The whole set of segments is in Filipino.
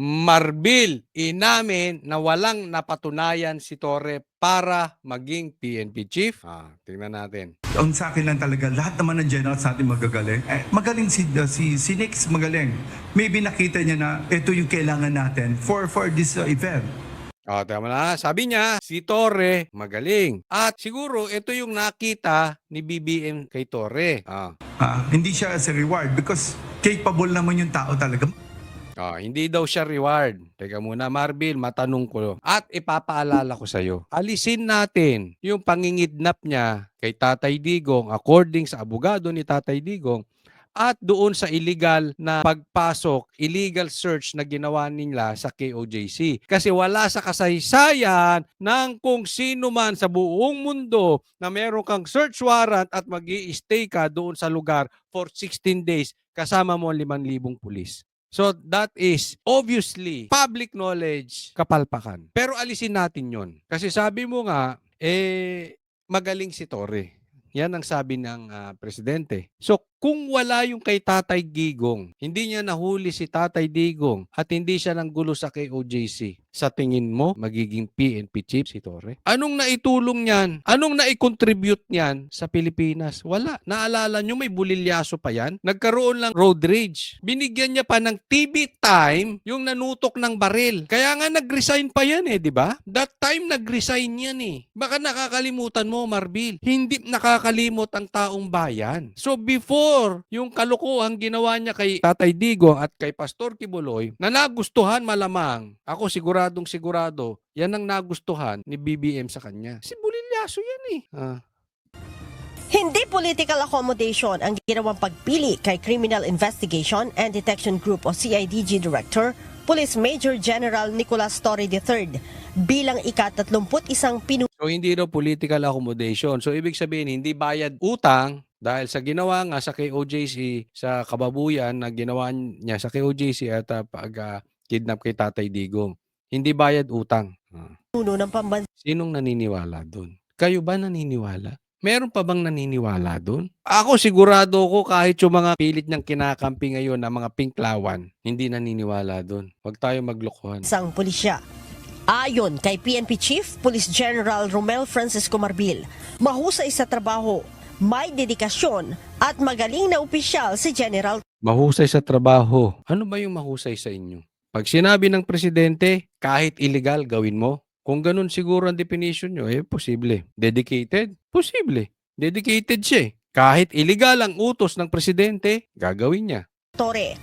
Marbil, inamin na walang napatunayan si Torre para maging PNP chief. Tingnan natin. Ang sa akin lang talaga, lahat naman ng general sa atin magagaling. Magaling si Nix, magaling. Maybe nakita niya na ito yung kailangan natin for this event. Tama na. Sabi niya, si Torre magaling. At siguro ito yung nakita ni BBM kay Torre. Hindi siya as a reward because capable naman yung tao talaga. Hindi daw siya reward. Teka muna, Marbil, matanong ko. At ipapaalala ko sa'yo. Alisin natin yung pangingidnap niya kay Tatay Digong according sa abogado ni Tatay Digong at doon sa illegal na pagpasok, illegal search na ginawa nila sa KOJC. Kasi wala sa kasaysayan ng kung sino man sa buong mundo na meron kang search warrant at mag-i-stay ka doon sa lugar for 16 days kasama mo 5,000 pulis. So that is obviously public knowledge kapalpakan. Pero alisin natin yon. Kasi sabi mo nga, magaling si Torre. Yan ang sabi ng presidente. So kung wala yung kay Tatay Digong, hindi niya nahuli si Tatay Digong at hindi siya nanggulo sa KOJC, sa tingin mo, magiging PNP chief si Torre? Anong naitulong niyan? Anong naikontribute niyan sa Pilipinas? Wala. Naalala nyo, may bulilyaso pa yan? Nagkaroon lang road rage. Binigyan niya pa ng TV time yung nanutok ng baril. Kaya nga nag-resign pa yan di ba? That time nag-resign yan Baka nakakalimutan mo, Marbil. Hindi nakakalimot ang taong bayan. So before yung kalukuhan ginawa niya kay Tatay Digong at kay Pastor Kibuloy na nagustuhan malamang, ako siguro, yan ang nagustuhan ni BBM sa kanya. Si bulilyaso yan Hindi political accommodation ang ginawang pagpili kay Criminal Investigation and Detection Group o CIDG Director, Police Major General Nicolas Torre III bilang ika-31 pinuno. So hindi daw political accommodation. So ibig sabihin hindi bayad utang dahil sa ginawa nga sa KOJC, sa kababuyan na ginawa niya sa KOJC at pag-kidnap kay Tatay Digong. Hindi bayad utang. Ng pambansa. Sinong naniniwala doon? Kayo ba naniniwala? Meron pa bang naniniwala doon? Ako sigurado ko kahit yung mga pilit niyang kinakampi ngayon na mga pinklawan, hindi naniniwala doon. Huwag tayo maglokohan. Sang pulisya. Ayon kay PNP Chief Police General Romel Francisco Marbil, mahusay sa trabaho, may dedikasyon at magaling na opisyal si General. Mahusay sa trabaho. Ano ba yung mahusay sa inyo? Pag sinabi ng presidente, kahit illegal, gawin mo. Kung ganun siguro ang definition nyo, posible. Dedicated? Posible. Dedicated siya Kahit illegal ang utos ng presidente, gagawin niya. Torre.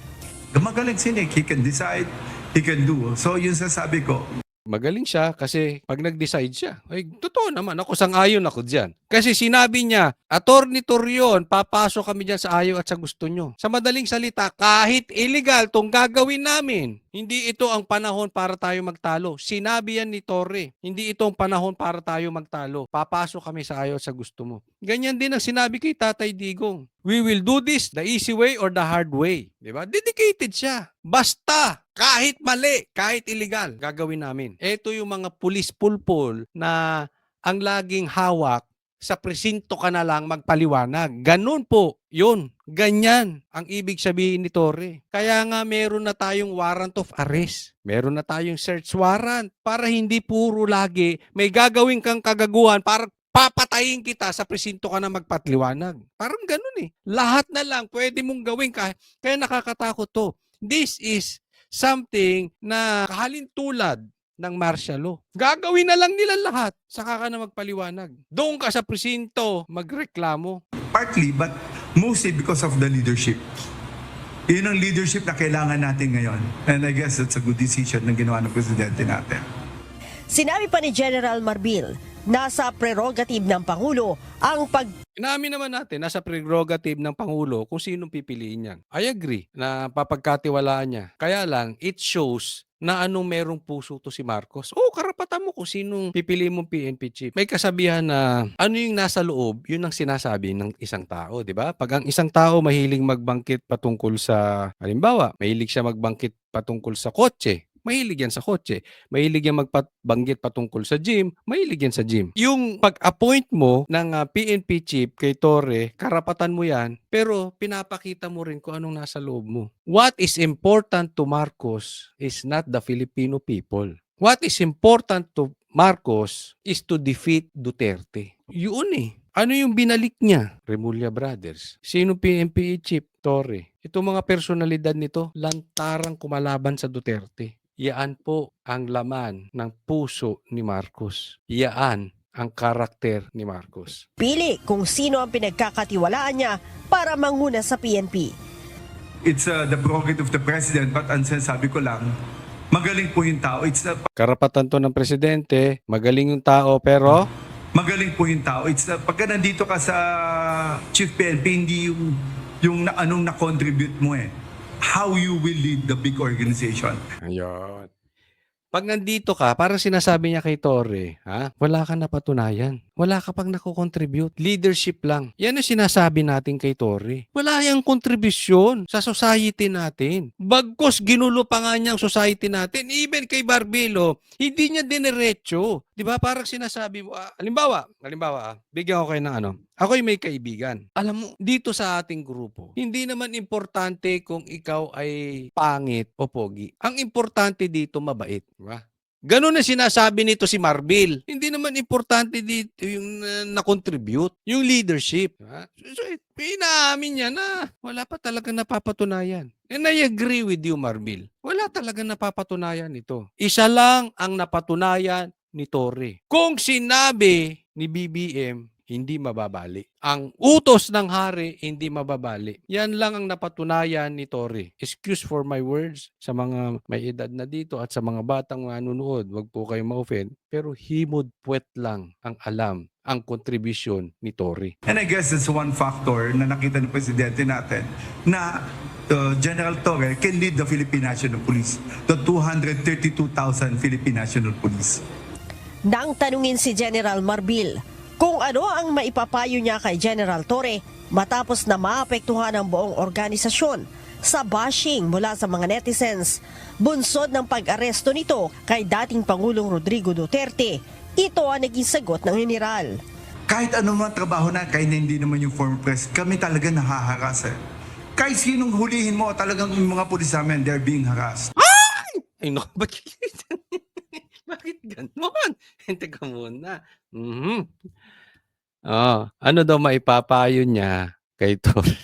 Magaling si Nick, he can decide, he can do. So yun sasabi ko. Magaling siya kasi pag nag-decide siya. Totoo naman, ako sang-ayon ako dyan. Kasi sinabi niya, Attorney Torreon, papasok kami dyan sa ayaw at sa gusto nyo. Sa madaling salita, kahit illegal tong gagawin namin, hindi ito ang panahon para tayo magtalo. Sinabi yan ni Torre, hindi ito ang panahon para tayo magtalo. Papasok kami sa ayaw at sa gusto mo. Ganyan din ang sinabi kay Tatay Digong. We will do this the easy way or the hard way. Diba? Dedicated siya. Basta, kahit mali, kahit illegal, gagawin namin. Ito yung mga pulis pulpul na ang laging hawak sa presinto ka na lang magpaliwanag. Ganun po, yun. Ganyan ang ibig sabihin ni Torre. Kaya nga meron na tayong warrant of arrest. Meron na tayong search warrant para hindi puro lagi may gagawin kang kagaguhan para papatayin kita sa presinto ka na magpatliwanag. Parang ganun Lahat na lang pwede mong gawin kaya nakakatakot to. This is something na kahalintulad ng martial law. Gagawin na lang nila lahat, saka ka na magpaliwanag. Doon ka sa presinto, magreklamo. Partly, but mostly because of the leadership. Yun ang leadership na kailangan natin ngayon. And I guess that's a good decision na ginawa ng presidente natin. Sinabi pa ni General Marbil, nasa prerogative ng Pangulo ang Inamin naman natin, nasa prerogative ng Pangulo kung sinong pipiliin yan. I agree na papagkatiwalaan niya. Kaya lang, it shows na anong merong puso to si Marcos. Karapatan mo kung sinong pipiliin mong PNP chief. May kasabihan na ano yung nasa loob, yun ang sinasabi ng isang tao, di ba? Pag ang isang tao mahiling magbangkit patungkol sa, halimbawa, mahilig siya magbangkit patungkol sa kotse, mahilig yan sa kotse. Mahilig yan magbanggit patungkol sa gym, mahilig yan sa gym. Yung pag-appoint mo ng PNP chief kay Torre, karapatan mo yan, pero pinapakita mo rin kung anong nasa loob mo. What is important to Marcos is not the Filipino people. What is important to Marcos is to defeat Duterte. Yun eh. Ano yung binalik niya? Remulla Brothers. Sino PNP chief? Torre. Itong mga personalidad nito, lantarang kumalaban sa Duterte. Yaan po ang laman ng puso ni Marcos. Yaan ang karakter ni Marcos. Pili kung sino ang pinagkakatiwalaan niya para manguna sa PNP. It's the prerogative of the president, but ang sinasabi ko lang, magaling po yung tao. Karapatan to ng presidente, magaling yung tao, pero Magaling po yung tao. Pagka nandito ka sa Chief PNP, hindi yung anong na-contribute mo eh. How you will lead the big organization. ayun. Pag nandito ka, parang sinasabi niya kay Torre, wala ka napatunayan. Wala ka pang nakocontribute. Leadership lang. Yan ang sinasabi natin kay Torre. Wala yang kontribusyon sa society natin. Bagkos ginulo pa nga niya ang society natin. Even kay Barbilo, hindi niya diniretso. Di ba? Parang sinasabi mo, halimbawa, bigyan ko kayo ng ano. Ako'y may kaibigan. Alam mo, dito sa ating grupo, hindi naman importante kung ikaw ay pangit o pogi. Ang importante dito, mabait. Diba? Ganun na sinasabi nito si Marbil. Hindi naman importante dito yung na-contribute, yung leadership. Diba? So, pinaamin niya na wala pa talaga napapatunayan. And I agree with you, Marbil. Wala talaga napapatunayan ito. Isa lang ang napatunayan ni Torre. Kung sinabi ni BBM, hindi mababali. Ang utos ng hari, hindi mababali. Yan lang ang napatunayan ni Torre. Excuse for my words sa mga may edad na dito at sa mga batang manunood. Wag po kayong ma-offend. Pero himod puwet lang ang alam ang kontribusyon ni Torre. And I guess that's one factor na nakita ng presidente natin na General Torre can lead the Philippine National Police, the 232,000 Philippine National Police. Nang tanungin si General Marbil kung ano ang maipapayo niya kay General Torre matapos na maapektuhan ang buong organisasyon sa bashing mula sa mga netizens, bunsod ng pag-aresto nito kay dating Pangulong Rodrigo Duterte. Ito ang naging sagot ng general. Kahit anong mga trabaho na, kahit hindi naman yung former press, kami talaga nahaharas eh. Kahit sinong hulihin mo, talagang yung mga pulis namin, they're being harassed. Ay, no, bakit ganon? Teka muna. Ano daw maipapayo niya kay Torre?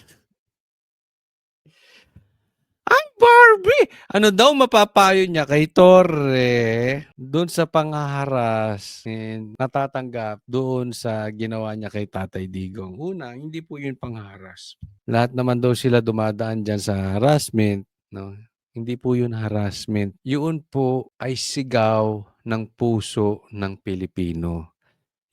Ay, Barbie! Ano daw mapapayo niya kay Torre doon sa panghaharas natatanggap doon sa ginawa niya kay Tatay Digong? Una, hindi po yun pangharas. Lahat naman daw sila dumadaan dyan sa harassment. No? Hindi po yun harassment. Yun po ay sigaw ng puso ng Pilipino.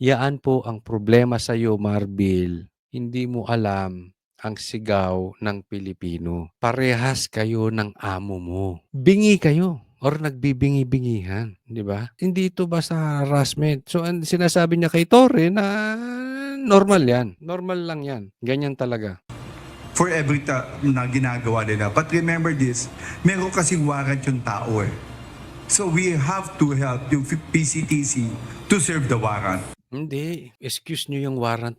Yaan po ang problema sa iyo, Marbil. Hindi mo alam ang sigaw ng Pilipino. Parehas kayo ng amo mo. Bingi kayo or nagbibingi-bingihan, di ba? Hindi ito basta harassment. So, ang sinasabi niya kay Torre na normal yan. Normal lang yan. Ganyan talaga. For every na ginagawa nila. But remember this, meron kasing warrant yung tao eh. So we have to help yung PCTC to serve the warrant. Hindi. Excuse nyo yung warrant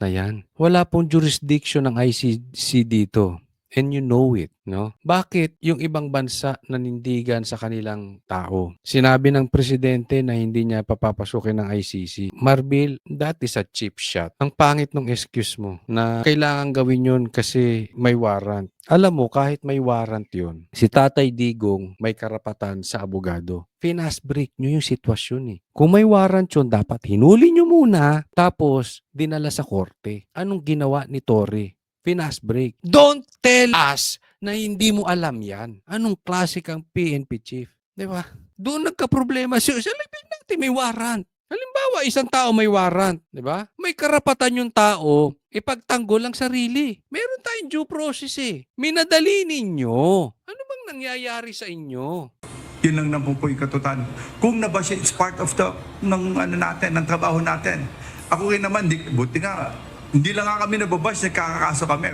na yan. Wala pong jurisdiction ng ICC dito. And you know it, no? Bakit yung ibang bansa nanindigan sa kanilang tao? Sinabi ng presidente na hindi niya papapasukin ng ICC. Marbil, that is a cheap shot. Ang pangit ng excuse mo na kailangan gawin yun kasi may warrant. Alam mo, kahit may warrant yun, si Tatay Digong may karapatan sa abogado. Fast break nyo yung sitwasyon eh. Kung may warrant yun, dapat hinuli nyo muna, tapos dinala sa korte. Anong ginawa ni Torre? Fast break. Don't tell us na hindi mo alam yan. Anong klase kang PNP chief? Di ba? Doon nagka-problema. Sa libing natin may warrant. Halimbawa, isang tao may warrant. Di ba? May karapatan yung tao ipagtanggol ang sarili. Meron tayong due process eh. Minadali ninyo. Ano bang nangyayari sa inyo? Yun lang naman po yung katutan. Kung nabash, it's part of ng trabaho natin. Ako rin naman, buti nga, hindi lang nga kami nababash, nagkakakaso kami.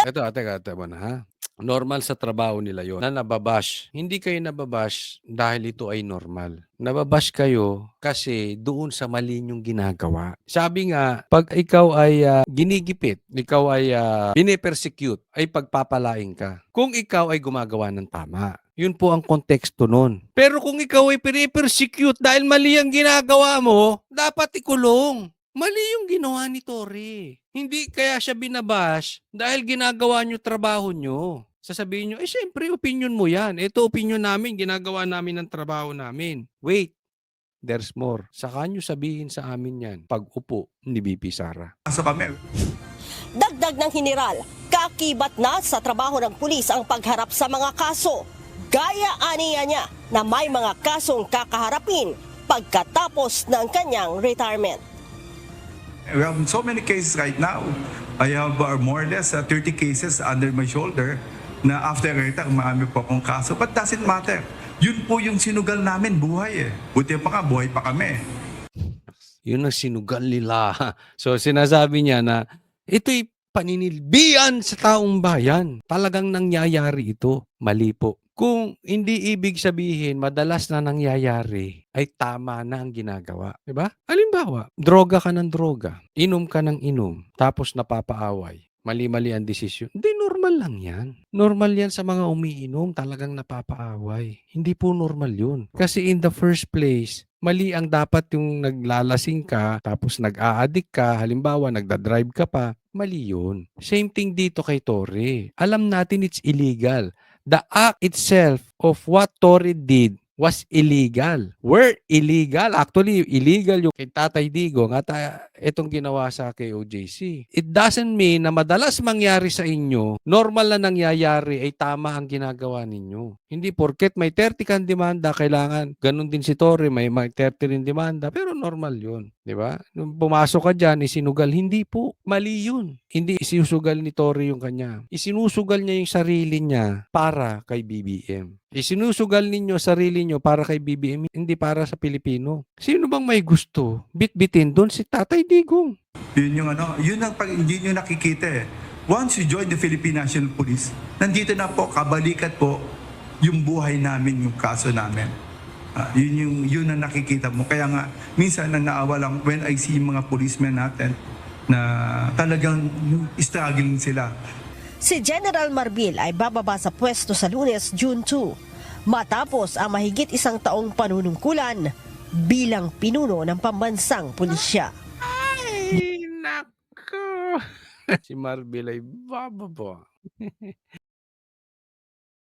Ito, teka muna ha. Normal sa trabaho nila yon na nababash. Hindi kayo nababash dahil ito ay normal. Nababash kayo kasi doon sa mali niyong ginagawa. Sabi nga, pag ikaw ay ginigipit, ikaw ay pinipersecute, ay pagpapalain ka. Kung ikaw ay gumagawa ng tama. Yun po ang konteksto nun. Pero kung ikaw ay pinipersecute dahil mali ang ginagawa mo, dapat ikulong. Mali yung ginawa ni Tory. Hindi kaya siya binabash dahil ginagawa nyo trabaho nyo. Sasabihin nyo, syempre, opinion mo yan. Ito, opinion namin, ginagawa namin ang trabaho namin. Wait, there's more. Saka nyo sabihin sa amin yan pag upo ni BP Sara. Kaso kami, Dagdag ng General, kakibat na sa trabaho ng pulis ang pagharap sa mga kaso. Gaya aniya niya na may mga kasong kakaharapin pagkatapos ng kanyang retirement. we have so many cases right now. I have more or less 30 cases under my shoulder na after retire, marami po akong kaso. But doesn't matter. Yun po yung sinugal namin, buhay eh. Buti pa nga, buhay pa kami. Yun ang sinugal nila. So sinasabi niya na ito'y paninilbihan sa taong bayan. Talagang nangyayari ito. Mali po. Kung hindi ibig sabihin madalas na nangyayari, ay tama na ang ginagawa. Diba? Halimbawa, droga ka ng droga, inom ka ng inom, tapos napapaaway. Mali-mali ang desisyon. Hindi, normal lang yan. Normal yan sa mga umiinom, talagang napapaaway. Hindi po normal yun. Kasi in the first place, mali ang dapat yung naglalasing ka, tapos nag-a-addict ka, halimbawa nagda-drive ka pa, mali yun. Same thing dito kay Tory. Alam natin it's illegal. The act itself of what Tory did was illegal. Were illegal. Actually, illegal yung kay Tatay Digong at itong ginawa sa KOJC. It doesn't mean na madalas mangyari sa inyo, normal na nangyayari ay tama ang ginagawa ninyo. Hindi porket may 30 kang demanda, kailangan ganun din si Tory, may 30 rin demanda, pero normal yun. Di ba? Nung pumasok ka dyan, isinugal. Hindi po. Mali yun. Hindi isinusugal ni Tory yung kanya. Isinusugal niya yung sarili niya para kay BBM. Isinusugal ninyo sarili nyo para kay BBM, hindi para sa Pilipino. Sino bang may gusto? Bit-bitin doon si Tatay Digong. Yun yung yun ang yun yung nakikita eh. Once you join the Philippine National Police, nandito na po, kabalikat po, yung buhay namin, yung kaso namin. Yun ang nakikita mo. Kaya nga, minsan ang naawa lang when I see mga policemen natin na talagang struggling sila. Si General Marbil ay bababa sa pwesto sa Lunes, June 2, matapos ang mahigit isang taong panunungkulan bilang pinuno ng pambansang pulisya. Ay, nako. Si Marbil ay bababa.